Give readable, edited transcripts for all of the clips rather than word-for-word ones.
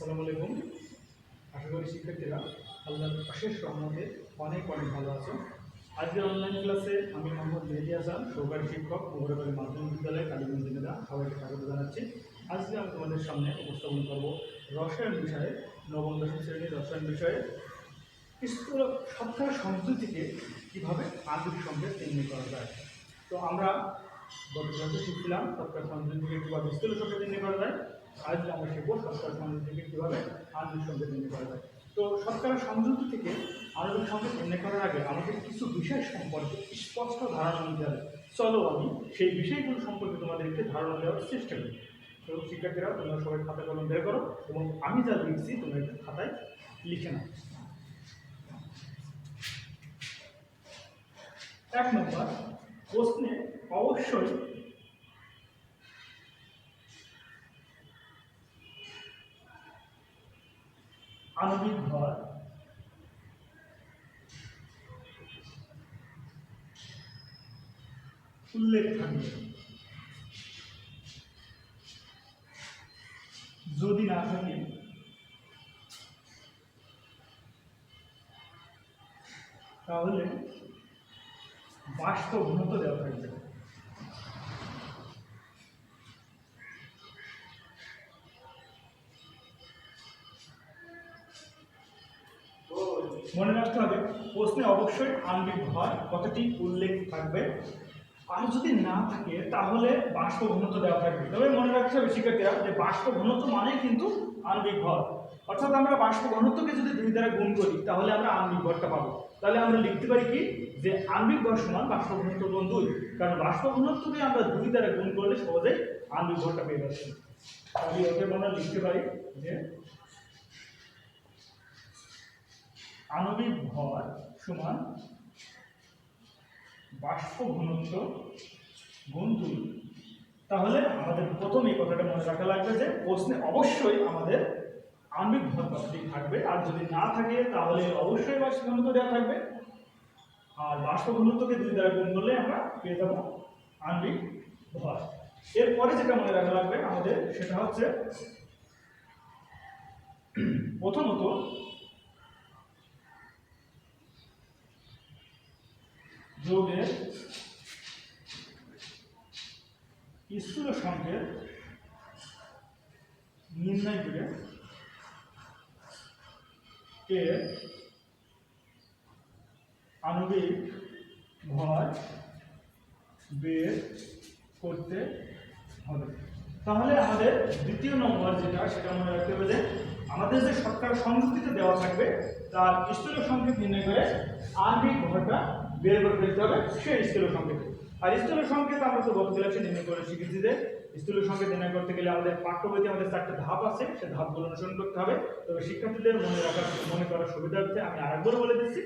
আসসালামু আলাইকুম। আশা করি শিক্ষার্থীরা আল্লাহর অশেষ রহমতে অনেক ভালো আছো। আজকের অনলাইন ক্লাসে আমি মোহাম্মদ মেহেদী হাসান, সহকারী শিক্ষক, মোবারকবাড়ি মাধ্যমিক বিদ্যালয়, কালীগঞ্জ জেলা, সবাইকে স্বাগত জানাচ্ছি। আজকে আমি তোমাদের সামনে উপস্থাপন করব রসায়ন বিষয়ে, নবম দশম শ্রেণীর রসায়ন বিষয়ে সপ্তাহ সংযুক্তি থেকে কীভাবে আণবিক সংকেত নির্ণয় করা যায়। তো আমরা গত ক্লাসে শিখছিলাম সপ্তাহ সংযুক্তি থেকে কীভাবে স্থূল সংকেত নির্ণয় করা যায়। আজ আমরা শিখব সপ্তাহ সংযুক্তি থেকে কীভাবে আণবিক সংকেত নির্ণয় করা যায়। তো সপ্তাহ সংযুক্তি থেকে আণবিক সংকেত নির্ণয় করার আগে আমাদের কিছু বিষয় সম্পর্কে স্পষ্ট ধারণা নিতে হবে। চলো আমি সেই বিষয়গুলো সম্পর্কে তোমাদেরকে ধারণা দেওয়ার চেষ্টা করি। তো শিক্ষার্থীরা তোমরা সবাই খাতা কলম বের করো এবং আমি যা লিখছি তোমরা একটু খাতায় লিখে নাও। 1 নম্বর প্রশ্নে অবশ্যই আণবিক ভর উল্লেখ থাকবে, যদি না থাকে তাহলে বাষ্প ঘনত্ব দেওয়া থাকবে। মনে রাখতে হবে প্রশ্নে অবশ্যই আণবিক ভর কতটি উল্লেখ থাকবে, আর যদি না থাকে তাহলে বাষ্প ঘনত্ব দেওয়া থাকবে। তবে মনে রাখতে হবে শিক্ষার্থীরা যে বাষ্প ঘনত্ব মানে কিন্তু আণবিক ভর, অর্থাৎ আমরা বাষ্প ঘনত্বকে যদি 2 দ্বারা গুণ করি তাহলে আমরা আণবিক ভরটা পাবো। তাহলে আমরা লিখতে পারি কি যে আণবিক ভর সমান বাষ্প ঘনত্ব গুণ 2, কারণ বাষ্প ঘনত্বকে আমরা 2 দ্বারা গুণ করলে সহজেই আণবিক ভরটা পেয়ে যাচ্ছি। তাহলে ওকে আমরা লিখতে পারি যে আণবিক ভর সমান বাষ্প ঘনত্ব গুণ 2। তাহলে আমাদের প্রথম এই কথাটা মনে রাখা লাগবে যে প্রশ্নে অবশ্যই আমাদের আণবিক ভর কতটি থাকবে, আর যদি না থাকে তাহলে অবশ্যই বাষ্প ঘনত্ব দেওয়া থাকবে, আর বাষ্প ঘনত্বকে 2 দ্বারা গুণ করলে আমরা পেয়ে যাব আণবিক ভর। এরপরে যেটা মনে রাখা লাগবে আমাদের সেটা হচ্ছে প্রথমত যৌগের স্থূল সংকেত নির্ণয় করে এর আণবিক ভর বের করতে হবে। তাহলে আমাদের দ্বিতীয় নম্বর যেটা সেটা মনে রাখতে হবে যে আমাদের যে সরকার সংযুক্তিতে দেওয়া থাকবে তার স্থূল সংকেত নির্ণয় করে আণবিক ভরটা বের করে ফেলতে হবে সেই স্থূল সংকেত। আর স্থূল সংকেত আমরা তো গত ক্লাসে নির্ণয় করে শিখেছি যে স্থূল সংকেত নির্ণয় করতে গেলে আমাদের পাঠ্য বইতে আমাদের 4টা ধাপ আছে, সেই ধাপগুলো অনুসরণ করতে হবে। তবে শিক্ষার্থীদের মনে করার সুবিধার্থে আমি আরেকবার বলে দিচ্ছি।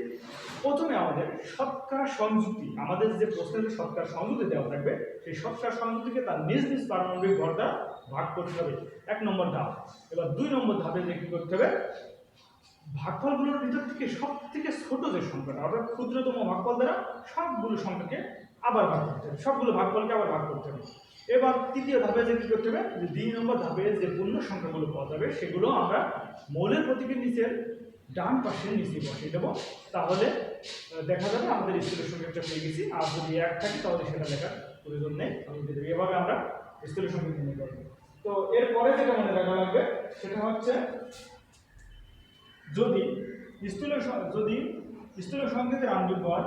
প্রথমে আমাদের শতকরা সংযুক্তি, আমাদের যে প্রশ্নের যে শতকরা সংযুক্তি দেওয়া থাকবে সেই শতকরা সংযুক্তিকে তার নিজ নিজ পারমাণবিক ভরটা ভাগ করতে হবে, 1 নম্বর ধাপ। এবার 2 নম্বর ধাপে কি করতে হবে, ভাগফলগুলোর ভিতর থেকে সব থেকে ছোট যে সংখ্যাটা অর্থাৎ ক্ষুদ্রতম ভাগফল দ্বারা সবগুলো সংখ্যাকে আবার ভাগ করতে হবে, সবগুলো ভাগফলকে আবার ভাগ করতে হবে। এবার তৃতীয় ধাপে যে কি করতে হবে, যে 2 নম্বর ধাপে যে পূর্ণ সংখ্যাগুলো পাওয়া যাবে সেগুলো আমরা মৌলের প্রতীকের নিচের ডান পাশের নিচে বসিয়ে দেবো। তাহলে দেখা যাবে আমাদের স্থূল সংকেতটা পেয়ে গেছি। আর যদি 1 থাকে তাহলে সেটা লেখার প্রয়োজন নেই, এভাবে আমরা স্থূল সংকেত নির্ণয় করব। তো এরপরে যেটা মনে রাখা লাগবে সেটা হচ্ছে যদি স্থূল সংকেতের আণবিক ভর,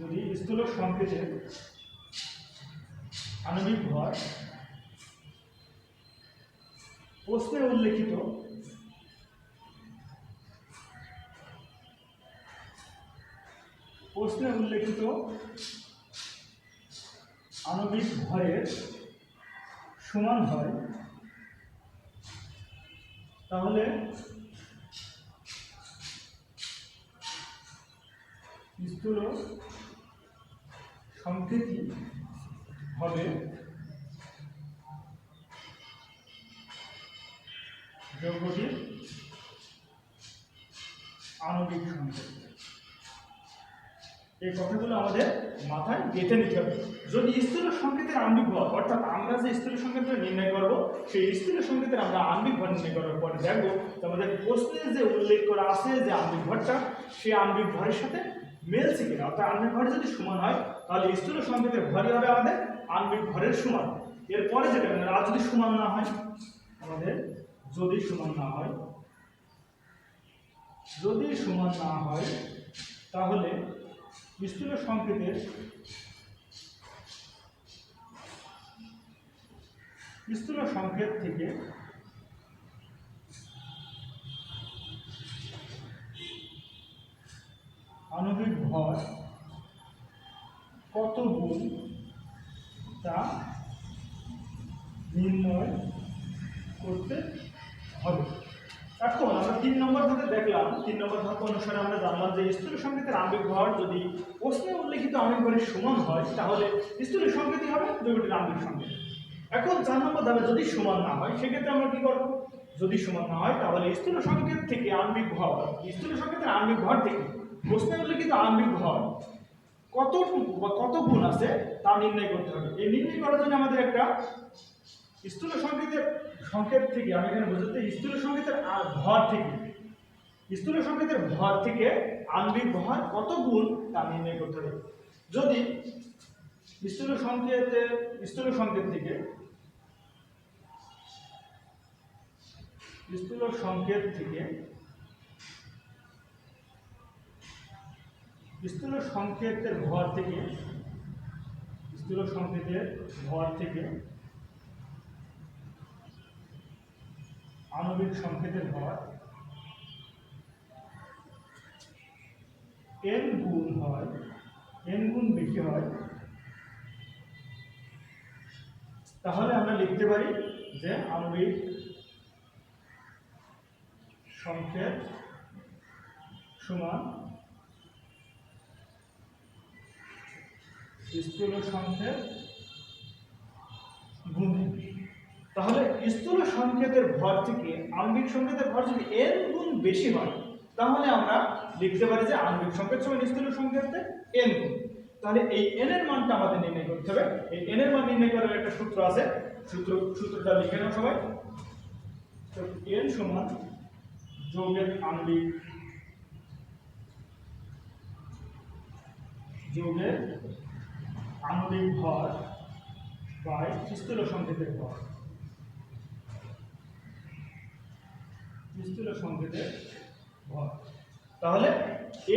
যদি স্থূল সংকেতের আণবিক ভর প্রশ্নে উল্লেখিত আণবিক ভরের সমান হয় তাহলে স্থূল সংকেতই হবে যৌগটির আণবিক সংকেত। এই কথাগুলো আমাদের মাথায় গেঁথে নিতে হবে। যদি স্থূল সংকেতের আণবিক ভর, অর্থাৎ আমরা যে স্থূল সংকেতটা নির্ণয় করব সেই স্থূল সংকেতের আমরা আণবিক ভর নির্ণয় করার পরে দেখবো আমাদের প্রশ্নে যে উল্লেখ করা আছে যে আণবিক ভরটা সেই আণবিক ভরের সাথে মিলছে কিনা। অর্থাৎ আণবিক ভর যদি সমান হয় তাহলে স্থূল সংকেতের ভরই হবে আমাদের আণবিক ভরের সমান। এরপরে যেটা আর যদি সমান না হয়, আমাদের যদি সমান না হয়, যদি সমান না হয় তাহলে স্থূল সংকেতের স্থূল সংকেত থেকে আণবিক ভর কত গুণ তা নির্ণয় করতে হবে। এখন আমরা 3 নম্বর ধাপে দেখলাম, 3 নম্বর ধাপ অনুসারে আমরা জানলাম যে স্থূল সংকেতের আণবিক ভর যদি প্রশ্নে উল্লেখিত আণবিক ভরের সমান হয় তাহলে স্থূল সংকেতই হবে দ্রব্যটির আণবিক সংকেত। এখন 4 নম্বর ধাপে যদি সমান না হয় সেক্ষেত্রে আমরা কি করব? যদি সমান না হয় তাহলে স্থূল সংকেত থেকে আণবিক ভর, স্থূল সংকেতের আণবিক ভর থেকে প্রশ্নে উল্লেখিত আণবিক ভর কত গুণ আছে তা নির্ণয় করতে হবে। এই নির্ণয় করার জন্য আমাদের একটা স্থূল সংকেত থেকে, আমি এখানে বোঝাতে স্থূল সংকেতের ভর থেকে, স্থূল সংকেতের ভর থেকে আণবিক ভর কত গুণ তা নির্ণয় করতে হবে। যদি স্থূল সংকেত থেকে স্থূল সংকেত থেকে স্থূল সংকেতের ভর থেকে আণবিক সংকেতের ভর n গুণ হয়, n গুণ বেশি হয়, তাহলে আমরা লিখতে পারি যে আণবিক সংকেত সমান স্থূল সংকেত গুণ। তাহলে স্থূল সংকেতের ভর থেকে আণবিক সংকেতের ভর যদি n গুণ বেশি হয় তাহলে আমরা লিখতে পারি যে আণবিক সংকেত সমান স্থূল সংকেতের n গুণ। তাহলে এই n এর মানটা আমাদের নির্ণয় করতে হবে। এই n এর মান নির্ণয় করার একটা সূত্র আছে, সূত্রটা লিখে নাও সবাই। তো n সমান যৌগের আণবিক ভর বাই স্থূল সংকেতের ভর, তাহলে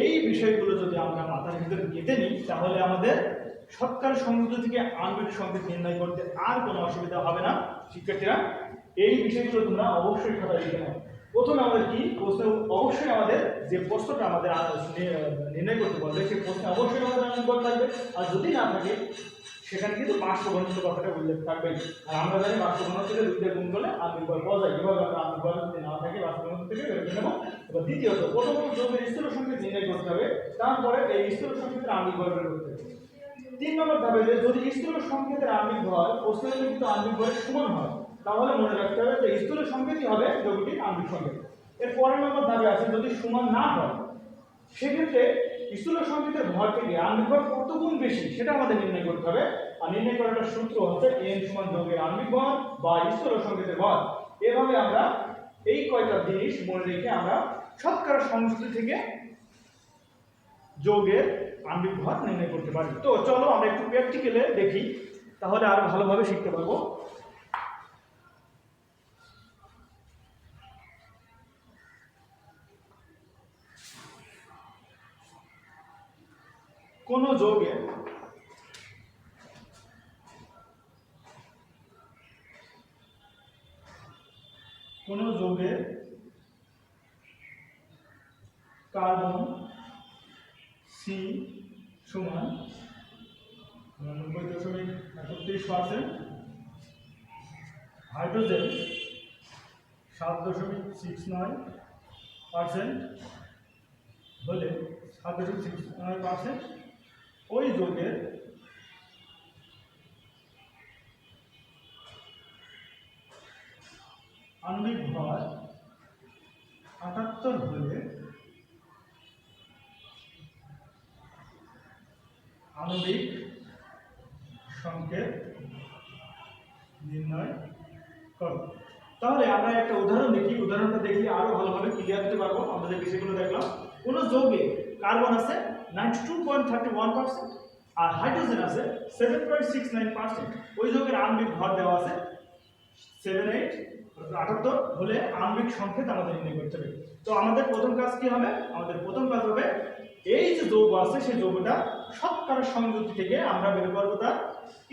এই বিষয়গুলো যদি আমরা মাথার ভিতরে গেঁথে নিই তাহলে আমাদের সৎকার সংযুক্ত থেকে আণবিক সংকেত নির্ণয় করতে আর কোনো অসুবিধা হবে না। শিক্ষার্থীরা এই বিষয়গুলো তোমরা অবশ্যই খাতায় লিখে নাও। প্রথমে আমাদের কি প্রশ্ন, অবশ্যই আমাদের যে প্রশ্নটা আমাদের নির্ণয় করতে বলবে সেই প্রশ্নে অবশ্যই আমাদের আণবিক ভর থাকবে, আর যদি না থাকে সেখানে কিন্তু বাষ্প ঘনত্ব কথাটা উল্লেখ থাকবে। আর আমরা জানি বাষ্প ঘনত্ব থেকে 2 দিয়ে গুণ করলে আণবিক ভর পাওয়া যায়। এভাবে আমরা আণবিক ভর যদি না থাকে বাষ্প ঘনত্ব থেকে বের করে নেব। এবার দ্বিতীয়ত প্রথমত যৌগের স্থূল সংকেত নির্ণয় করতে হবে, তারপরে এই স্থূল সংকেতের আণবিক ভর বের করতে হবে। 3 নম্বর ধাপে যে যদি স্থূল সংকেতের আণবিক ভর প্রশ্নে উল্লেখিত আণবিক ভরের সমান হয় তাহলে মনে রাখতে হবে যে স্থূল সংকেতই হবে যৌগটির আণবিক সংকেত। এর পরের নম্বর ধাপে আছে যদি সমান না হয় সেক্ষেত্রে স্থূল সংকেতের ভর থেকে আণবিক ভর কত গুণ বেশি সেটা আমাদের নির্ণয় করতে হবে। আর নির্ণয় করার একটা সূত্র হচ্ছে n সমান যৌগের আণবিক ভর বা স্থূল সংকেতের ভর। এভাবে আমরা এই কয়টা জিনিস মনে রেখে আমরা শতকরা সংযুক্তি থেকে যৌগের আণবিক ভর নির্ণয় করতে পারি। তো চলো আমরা একটু প্র্যাকটিক্যালে দেখি, তাহলে আরো ভালোভাবে শিখতে পারবো। কোন যৌগে কার্বন সি সমান 90.31%, হাইড্রোজেন 7.69% হলে 7.69% ওই যৌগের আণবিক ভর 78 হলে আণবিক সংকেত নির্ণয় করো। তাহলে আমরা একটা উদাহরণ দেখি, উদাহরণটা দেখি আরো ভালোভাবে ক্লিয়ার হতে পারবো। আমরা যে বিষয়গুলো দেখলাম, কোন যৌগে কার্বন আছে 92.31% আর হাইড্রোজেন আছে 7.69%। ওই যৌগের আণবিক ভর দেওয়া আছে 78 হলে আণবিক সংকেত আমাদের নির্ণয় করতে হবে। তো আমাদের প্রথম কাজ কি হবে? আমাদের প্রথম কাজ হবে এই যে যৌগ আছে সেই যৌগটা শতকরা সংযুক্তি থেকে আমরা বের করব তার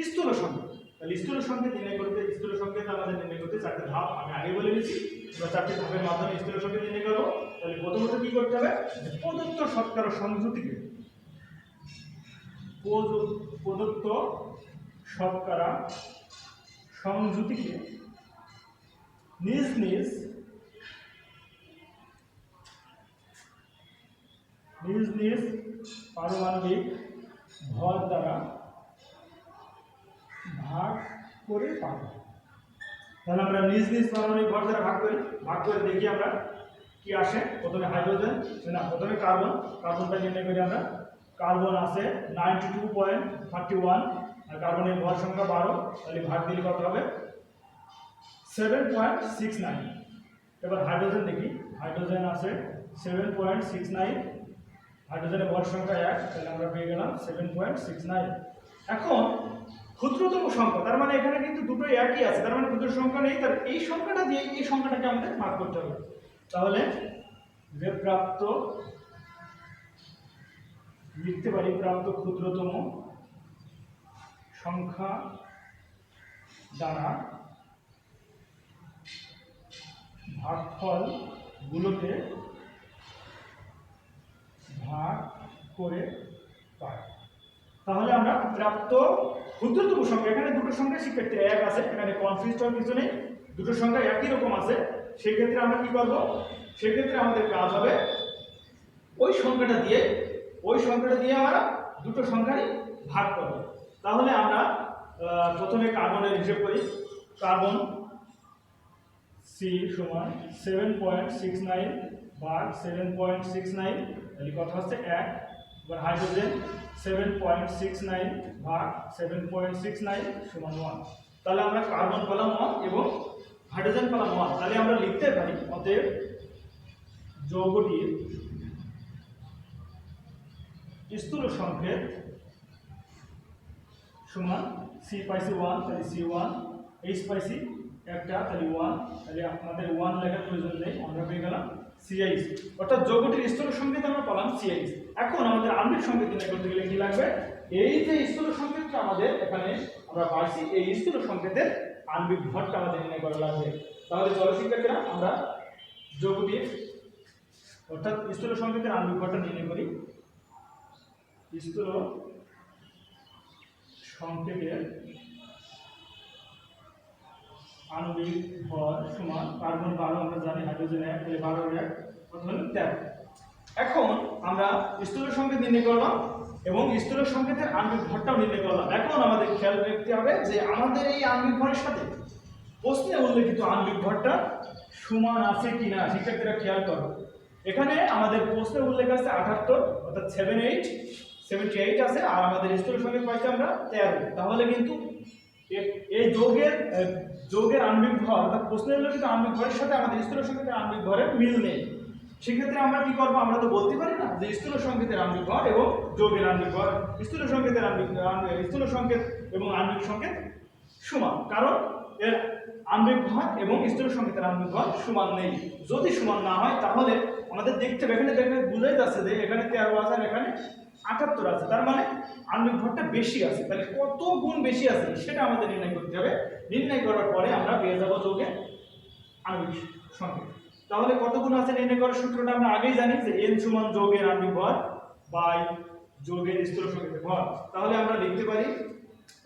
স্থূল সংকেত। তাহলে স্থূল সংকেত নির্ণয় করতে, স্থূল সংকেত আমাদের নির্ণয় করতে চারটি ধাপ আমি আগে বলে দিয়েছি। আমরা চারটি ধাপের মাধ্যমে স্থূল সংকেত নির্ণয় করব। তাহলে প্রথমত কি করতে হবে? প্রদত্ত শতকরা সংযুক্তিকে, প্রদত্ত শতকরা সংযুতিকে নিজ নিজ পারমাণবিক ভর দ্বারা ভাগ করে পাব। তাহলে আমরা নিজ নিজ পারমাণবিক ভর দ্বারা ভাগ করে দেখি আমরা কি আসে। প্রথমে হাইড্রোজেন না, প্রথমে কার্বনটা নির্ণয় করি আমরা। কার্বন আছে 92.31 আর কার্বনের ভর সংখ্যা 12। তাহলে ভাগ দিলে কত হবে? 7.69। এবার হাইড্রোজেন দেখি, হাইড্রোজেন আছে 7.69, হাইড্রোজেনের ভর সংখ্যা 1, তাহলে আমরা পেয়ে গেলাম 7.69। এখন ক্ষুদ্রতম সংখ্যা, তার মানে এখানে কিন্তু দুটো একই আছে, তার মানে ক্ষুদ্র সংখ্যা নেই, তার এই সংখ্যাটা দিয়ে এই সংখ্যাটাকে আমাদের ভাগ করতে হবে। তাহলে যে প্রাপ্ত লিখতে পারি, প্রাপ্ত ক্ষুদ্রতম সংখ্যা দ্বারা ভাগফল গুলোকে ভাগ করে পাই। তাহলে আমরা প্রাপ্ত ক্ষুদ্রতম সংখ্যা, এখানে দুটো সংখ্যা শিক্ষার্থী এক আছে, এখানে কনফিউজ হওয়ার কিছু নেই, দুটো সংখ্যা একই রকম আছে। সেই ক্ষেত্রে আমরা কি করব? সেক্ষেত্রে আমাদের কাজ হবে ওই সংখ্যাটা দিয়ে আমরা দুটো সংখ্যারই ভাগ করব। তাহলে আমরা প্রথমে কার্বনের হিসেব করি। কার্বন সি সমান 7.69 ভাগ 7.69, তাহলে কথা হচ্ছে 1। এবার হাইড্রোজেন 7.69 ভাগ 7.69 সমান 1। তাহলে আমরা কার্বন পেলাম 1 এবং হাইড্রোজেন পেলাম 1। তাহলে আমরা লিখতে পারি অতএব যৌগটির স্থূল সংকেত সমান সি পাইছি 1, তাহলে C1, এইচ পাইছি একটা, তাহলে 1, তাহলে আমাদের 1 লেখার প্রয়োজন নেই, আমরা পেয়ে গেলাম CH। অর্থাৎ যৌগটির স্থূল সংকেত আমরা পেলাম CH। এখন আমাদের আণবিক সংকেত নির্ণয় করতে গেলে কি লাগবে? এই যে স্থূল সংকেতটা আমাদের এখানে আমরা পাইছি, এই স্থূল সংকেতের আণবিক ভরটা আমাদের নির্ণয় করা লাগবে। তাহলে চলো শিক্ষার্থীরা আমরা যৌগটির অর্থাৎ স্থূল সংকেতের আণবিক ভরটা নির্ণয় করি। স্থূল সংকেতের আণবিক ভর সমান কার্বন 12, আমরা জানি হাইড্রোজেন 1, তাহলে 12 এর 1 কত হলো 13। এখন আমরা স্থূল সংকেত নির্ণয় করলাম এবং স্থূল সংকেতের আণবিক ভরটাও নির্ণয় করলাম। এখন আমাদের খেয়াল রাখতে হবে যে আমাদের এই আণবিক ভরের সাথে প্রশ্নে উল্লেখিত আণবিক ভরটা সমান আছে কিনা। শিক্ষার্থীরা খেয়াল করো, এখানে আমাদের প্রশ্নে উল্লেখ আছে 78, অর্থাৎ 78 আছে, আর আমাদের স্থূল সংকেত পাইছি আমরা 13। তাহলে কিন্তু এই যৌগের আণবিক ভর অর্থাৎ প্রশ্নে উল্লেখিত আণবিক ভরের সাথে আমাদের স্থূল সংকেতের আণবিক ভরের মিল নেই। সেক্ষেত্রে আমরা কি করবো? আমরা তো বলতে পারি না যে স্থূল সংকেতের আণবিক ভর এবং যৌগের আণবিক ভর, স্থূল সংকেত এবং আণবিক সংকেত সমান, কারণ এর আণবিক ভর এবং স্থূল সংকেতের আণবিক ভর সমান নেই। যদি সমান না হয় তাহলে আমাদের দেখতে হবে, এখানে দেখে বোঝাই যাচ্ছে যে এখানে 13 আছে আর এখানে 78 আছে, তার মানে আণবিক ভরটা বেশি আছে। তাহলে কত গুণ বেশি আছে সেটা আমাদের নির্ণয় করতে হবে। নির্ণয় করার পরে আমরা পেয়ে যাবো যৌগের আণবিক সংকেত। তাহলে কত গুণ আছে নির্ণয় করার সূত্রটা আমরা আগেই জানি যে n সমান যৌগের আণবিক ভর বাই যৌগের স্থূল সংকেতের ভর। তাহলে আমরা লিখতে পারি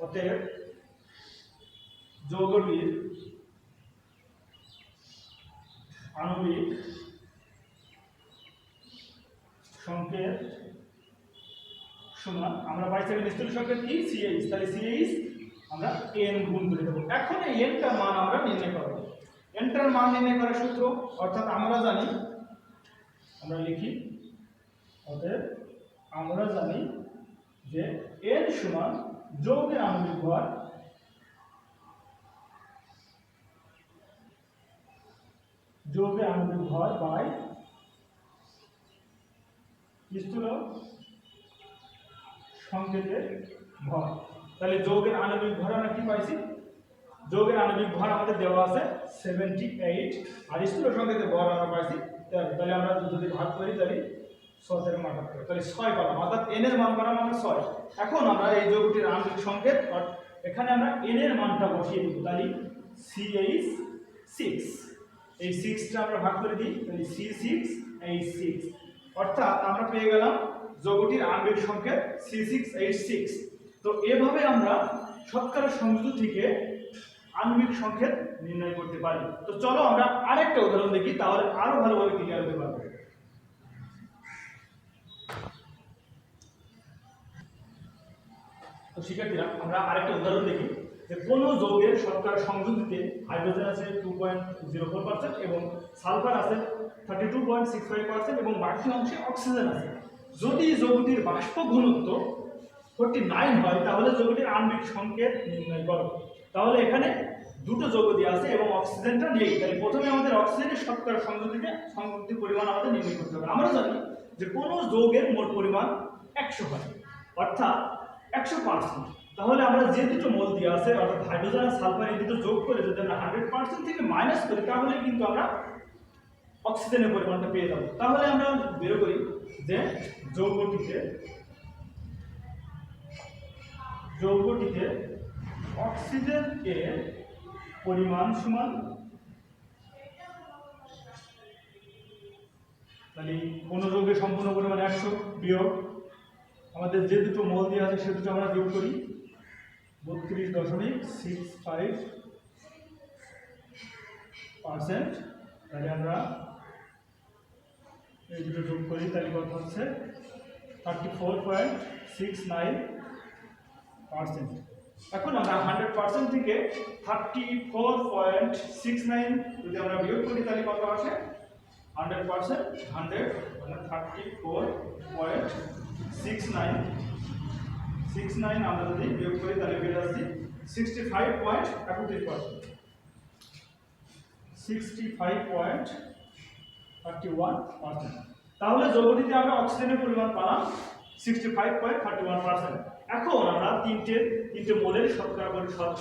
অতএব যৌগটির আণবিক সংকেত সমান, আমরা পাইছি স্থূল সংকেত কি CH, তাহলে CH আমরা n গুণ করে দেব। এখন এই n টার মান আমরা নির্ণয় করব। n টার মান নির্ণয় করার সূত্র অর্থাৎ আমরা জানি, আমরা লিখি অতএব আমরা জানি যে n সমান যৌগের আণবিক ভর বাই স্থূল সংকেতের ভর। তাহলে যৌগের আণবিক ভর আমরা কি পাইছি? যৌগের আণবিক ভর আমাদের দেওয়া আছে 78 আর স্থূল সংকেতের ভর আমরা পাইছি 13। তাহলে আমরা যদি ভাগ করি তাহলে 6 থেকে 78, তাহলে 6 পেলাম, অর্থাৎ n এর মান পেলাম আমরা 6। এখন আমরা এই যৌগটির আণবিক সংকেত এখানে আমরা n এর মানটা বসিয়ে দেব, তাহলে CH6, এই 6টা আমরা ভাগ করে দিই, তাহলে C6H6, অর্থাৎ আমরা পেয়ে গেলাম যৌগটির আণবিক সংকেত C6H6। তো এভাবে আমরা শতকরা সংযুতি থেকে আণবিক সংকেত নির্ণয় করতে পারি। তো চলো আমরা আরেকটা উদাহরণ দেখি, তাহলে আরো ভালোভাবে ক্লিয়ার হতে পারবে। তো শিক্ষার্থীরা আমরা আরেকটা উদাহরণ দেখি যে কোন যৌগের শতকরা সংযুতিতে হাইড্রোজেন আছে 2.04% এবং সালফার আছে 32.65% এবং বাকি অংশে অক্সিজেন আছে। যদি যৌগটির বাষ্প ঘনত্ব 49 হয় তাহলে যৌগটির আণবিক সংকেত নির্ণয় করো। তাহলে এখানে দুটো যৌগ দেওয়া আছে এবং অক্সিজেনটা নেই, তাহলে প্রথমে আমাদের অক্সিজেনের শতকরা সংযুতির পরিমাণ আমাদের নির্ণয় করতে হবে। আমরা জানি যে কোনো যৌগের মোট পরিমাণ 100 হয়, অর্থাৎ 100%। তাহলে আমরা যে দুটো মোল দেওয়া আছে অর্থাৎ হাইড্রোজেন আর সালফার এই দুটো যোগ করে যদি আমরা 100% থেকে মাইনাস করি তাহলে কিন্তু আমরা অক্সিজেনের পরিমাণটা পেয়ে যাব। তাহলে আমরা বের করি যে যৌগটিতে অক্সিজেন এর পরিমাণ সমান, তাহলে কোন যৌগের সম্পূর্ণ পরিমাণ 100 বিয়োগ আমাদের যে দুটো মোল দেওয়া আছে সে দুটো আমরা যোগ করি 32.65%। তাহলে আমরা এই দুটো যোগ করি তাহলে কত হচ্ছে 34.69%। এখন আমরা 100% থেকে 34.69 যদি আমরা বিয়োগ করি তাহলে কত আসে? 100% 100 মানে 34.69 আমরা যদি বিয়োগ করি তাহলে বের আসছে 65.31%, 65.31%। তাহলে যৌগটিতে আমরা অক্সিজেনের পরিমাণ পেলাম 65.31%। এখন আমরা তিনটে মোলের শতকরা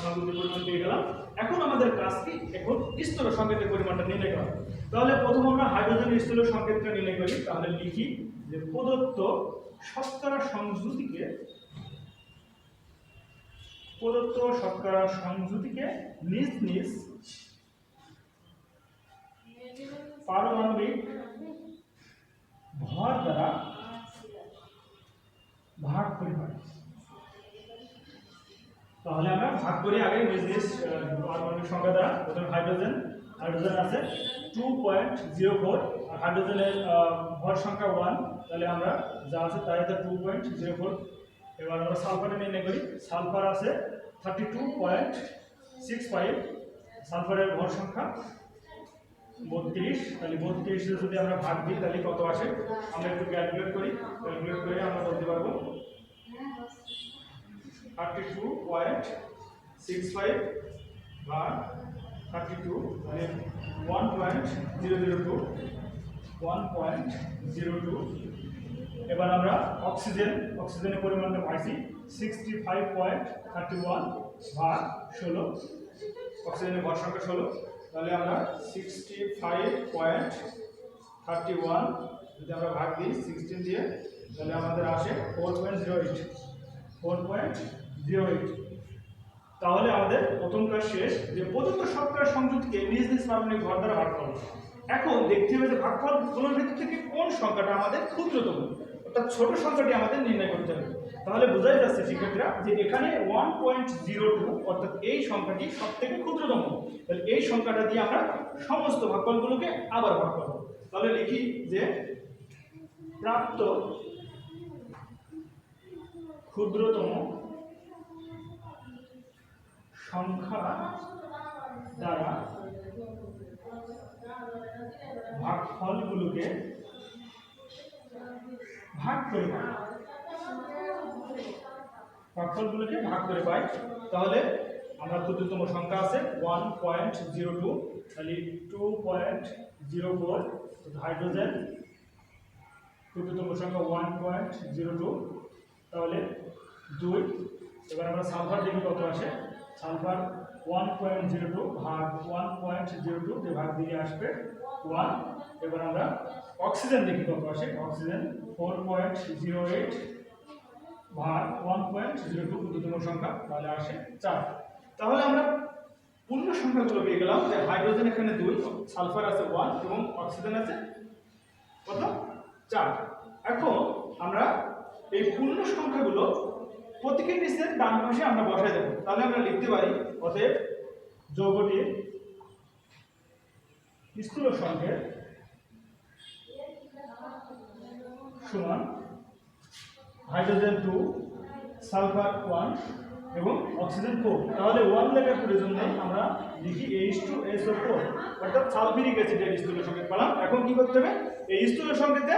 সংযুতির পরিমাণ পেয়ে গেলাম। এখন আমাদের কাজ কি? এখন স্থূল সংকেতের পরিমাণটা নির্ণয় করা। তাহলে প্রথম আমরা হাইড্রোজেনের স্থূল সংকেতটা নির্ণয় করি। তাহলে লিখি যে প্রদত্ত শতকরা সংযুতিকে নিজ নিজ পারমাণবিক ভর দ্বারা ভাগ করি হয়। তাহলে আমরা ভাগ করি আগে নিজ নিজ পারমাণবিক সংখ্যা দ্বারা। প্রথমে হাইড্রোজেন আছে 2.04 আর হাইড্রোজেনের ভর সংখ্যা 1, তাহলে আমরা যা আছে তাই 2.04। এবার আমরা সালফারে নির্ণয় করি। সালফার আছে 32.65, সালফারের ভর সংখ্যা 32। তাহলে 32 যদি আমরা ভাগ দিই তাহলে কত আসে? আমরা একটু ক্যালকুলেট করে আমরা বলতে পারবো 32.65 ভাগ 32 মানে 1.002। এবার আমরা অক্সিজেনের পরিমাণটা পাইছি 65.31 ভাগ 16, অক্সিজেনের ভর সংখ্যা 16। তাহলে আমরা 65.31 যদি আমরা ভাগ দিই 16 দিয়ে তাহলে আমাদের আসে 4.08। তাহলে আমাদের প্রথম কাজ শেষ, যে প্রদত্ত শতকরা সংযুতিকে নিজ নিজ পারমাণবিক ভর দ্বারা ভাগ করব। এখন দেখতে হবে যে ভাগফলগুলোর ভিতর থেকে কোন সংখ্যাটা আমাদের ক্ষুদ্রতম, অর্থাৎ ছোট সংখ্যাটি আমাদের নির্ণয় করতে হবে। তাহলে বোঝাই যাচ্ছে শিক্ষার্থীরা যে এখানে 1.02 অর্থাৎ এই সংখ্যাটি সবথেকে ক্ষুদ্রতম। তাহলে এই সংখ্যাটা দিয়ে আমরা সমস্ত ভাগফলগুলোকে আবার ভাগ করব। তাহলে লিখি যে প্রাপ্ত ক্ষুদ্রতম সংখ্যা দ্বারা ভাগফলগুলোকে ভাগ করে ভাগফলগুলোকে ভাগ করে পাই। তাহলে আমরা ক্ষুদ্রতম সংখ্যা আছে 1.02, তাহলে 2.04, হাইড্রোজেন ক্ষুদ্রতম সংখ্যা 1.02, তাহলে 2। এবার আমরা সালফার দেখি কত আসে। সালফার 1.02 ভাগ 1.02 যে ভাগ দিকে আসবে 1। এবার আমরা অক্সিজেন দেখি কত আসে। অক্সিজেন 4.08 ভাগ 1.02 ক্ষুদ্রতম সংখ্যা, তাহলে আসে 4। তাহলে আমরা পূর্ণ সংখ্যাগুলো পেয়ে গেলাম যে হাইড্রোজেন এখানে 2, সালফার আছে 1 এবং অক্সিজেন আছে কত 4। এখন আমরা এই পূর্ণ সংখ্যাগুলো প্রত্যেকের নিচের ডান পাশে আমরা বসাই দেব। তাহলে আমরা লিখতে পারি অতএব যৌগটির স্থূল সংকেত সমান হাইড্রোজেন 2, সালফার 1 এবং অক্সিজেন 4। তাহলে 1 লেখার প্রয়োজন নেই, আমরা লিখি H2SO4, অর্থাৎ সালফিউরিক অ্যাসিডের স্থূল সংকেত পেলাম। এখন কি করতে হবে, এই স্থূল সংকেতে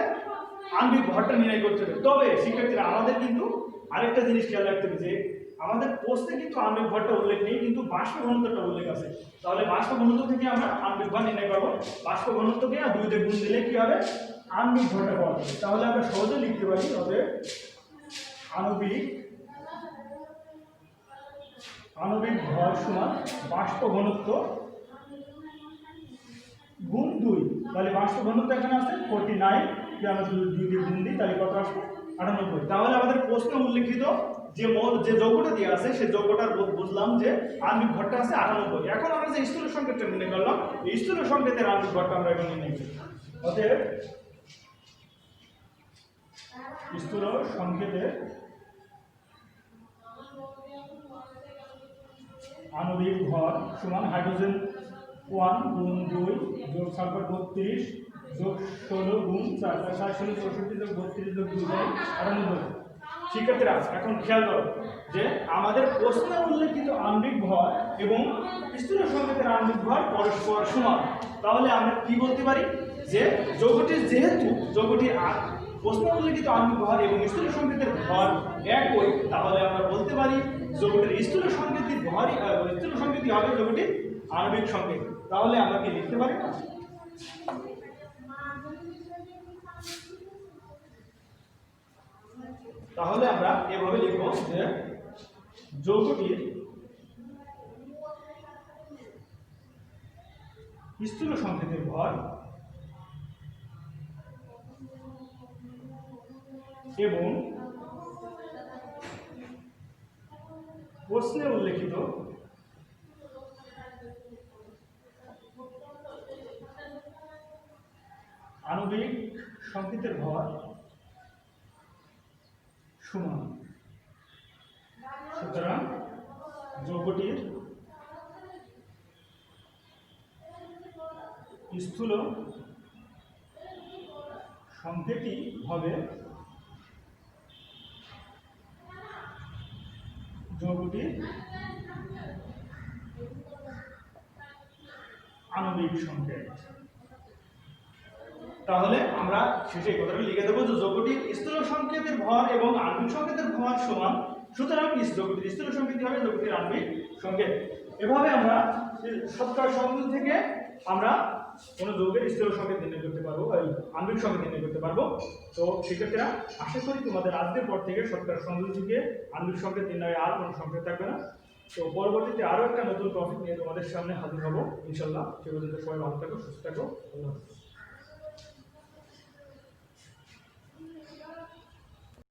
আণবিক ভরটা নির্ণয় করতে হবে। তবে শিক্ষার্থীরা আমাদের কিন্তু আরেকটা জিনিস খেয়াল রাখতে হবে যে আমাদের প্রশ্নে কিন্তু আণবিক ভরটা উল্লেখ নেই, কিন্তু বাষ্প ঘনত্বটা উল্লেখ আছে। তাহলে বাষ্প ঘনত্ব থেকে আমরা আণবিক ভর নির্ণয় করব। বাষ্প ঘনত্বকে 2 দিয়ে গুণ দিলে কি হবে, আণবিক ভরটা পাওয়া যাবে। তাহলে আমরা সহজে লিখতে পারি অতএব আণবিক ভর সমান বাষ্প ঘনত্ব গুণ 2। তাহলে বাষ্প ঘনত্ব এখানে আছে 49, কি আমরা 2 দিয়ে গুণ দিই তাহলে কত আসবে 98। তাহলে আমাদের প্রশ্নে উল্লেখিত যে যৌগটা দেওয়া আছে সেই যৌগটার বুঝলাম যে আণবিক ভরটা আছে 98। এখন আমরা যে স্থূল সংকেতটা নির্ণয় করলাম, এই স্থূল সংকেতের আণবিক ভরটা আমরা এখন নির্ণয় করি। অতএব স্থূল সংকেতের আণবিক ভর সমান হাইড্রোজেন 1 গুণ 2 যোগ সালফার 32 যোগ 16 গুণ 4, 16 64 যোগ 32 যোগ 2 98। শিক্ষার্থীরা এখন খেয়াল করো যে আমাদের প্রশ্নে উল্লেখিত আণবিক ভর এবং স্থূল সংকেতের আণবিক ভর পরস্পর সমান। তাহলে আমরা কি বলতে পারি যে যেহেতু যৌগটির প্রশ্নে উল্লেখিত আণবিক ভর এবং স্থূল সংকেতের ভর একই, তাহলে আমরা বলতে পারি যৌগটির স্থূল সংকেতের ভরই স্থূল সংকেতই হবে যৌগটির আণবিক সংকেত। তাহলে আমরা কি লিখতে পারি, তাহলে আমরা এভাবে লিখব যে যৌগটির স্থূল সংকেতের ভর এবং প্রশ্নে উল্লেখিত আণবিক সংকেতের ভর সমান। সুতরাং যৌগটির স্থূল সংকেতই হবে যৌগটির আণবিক সংকেত। তাহলে আমরা শেষে কথাটা লিখে দেবো যে যৌগটির স্থূল সংকেতের ভর এবং আণবিক সংকেতের ভর সমান। সুতরাং যৌগটির স্থূল সংকেতই হবে যৌগটির আণবিক সংকেত। এভাবে আমরা শতকরা সংযোগ থেকে আমরা কোনো যৌগের স্থূল সংকেত নির্ণয় করতে পারবো, আণবিক সংকেত নির্ণয় করতে পারবো। তো শিক্ষার্থীরা আশা করি তোমাদের আজকের পর থেকে শতকরা সংযোগ থেকে আণবিক সংকেত নির্ণয়ে আর কোনো সংকেত থাকবে না। তো পরবর্তীতে আরও একটা নতুন টপিক নিয়ে তোমাদের সামনে হাজির হবো ইনশাল্লাহ। সে পর্যন্ত সবাই ভালো থাকো, সুস্থ থাকো, আল্লাহ হাফেজ।